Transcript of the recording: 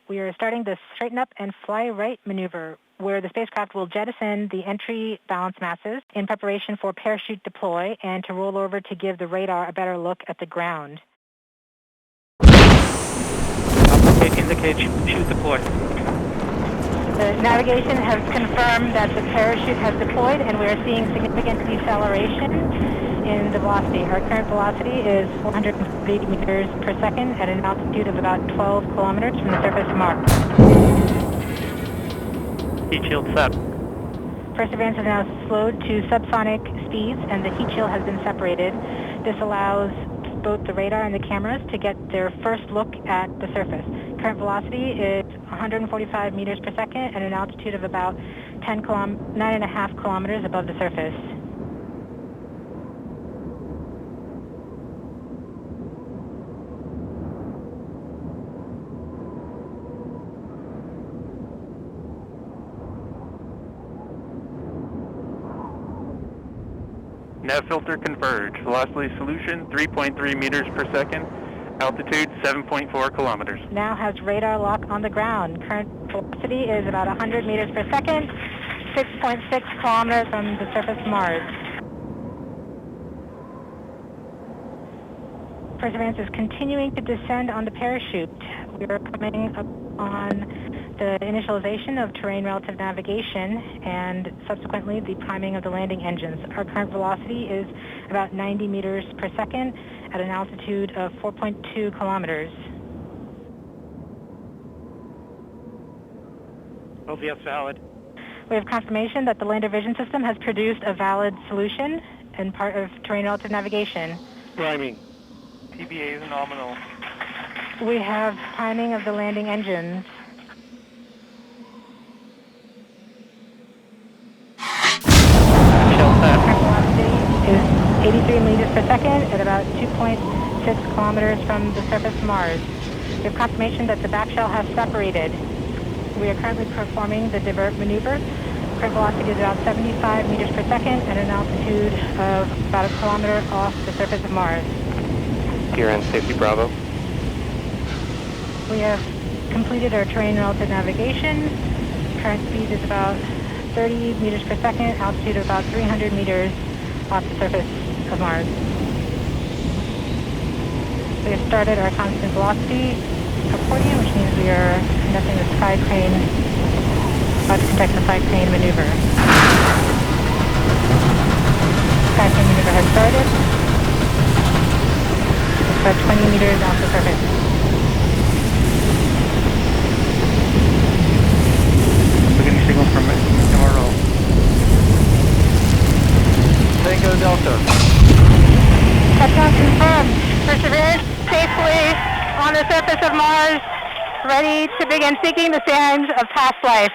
We are starting the straighten up and fly right maneuver, where the spacecraft will jettison the entry balance masses in preparation for parachute deploy and to roll over to give the radar a better look at the ground. Indicate chute deploy. The navigation has confirmed that the parachute has deployed and we are seeing significant deceleration in the velocity. Our current velocity is 480 meters per second at an altitude of about 12 kilometers from the surface of Mars. Heat shield set. Perseverance has now slowed to subsonic speeds and the heat shield has been separated. This allows both the radar and the cameras to get their first look at the surface. Current velocity is 145 meters per second at an altitude of about 9.5 kilometers above the surface. Nav filter converge. Velocity solution 3.3 meters per second. Altitude 7.4 kilometers. Now has radar lock on the ground. Current velocity is about 100 meters per second, 6.6 kilometers from the surface of Mars. Perseverance is continuing to descend on the parachute. We are coming up on the initialization of terrain relative navigation and subsequently the priming of the landing engines. Our current velocity is about 90 meters per second at an altitude of 4.2 kilometers. LVS valid. We have confirmation that the lander vision system has produced a valid solution and part of terrain relative navigation. Priming. TBA is nominal. We have priming of the landing engines. Current velocity is 83 meters per second at about 2.6 kilometers from the surface of Mars. We have confirmation that the back shell has separated. We are currently performing the divert maneuver. Current velocity is about 75 meters per second at an altitude of about a kilometer off the surface of Mars. Gear and safety Bravo. We have completed our terrain relative navigation. Current speed is about 30 meters per second, altitude of about 300 meters off the surface of Mars. We have started our constant velocity accordion, which means we are conducting the sky crane, about to conduct the sky crane maneuver. Sky crane maneuver has started. It's about 20 meters off the surface. Signal from MRO. Tango Delta. Touchdown confirmed. Perseverance safely on the surface of Mars, ready to begin seeking the sands of past life.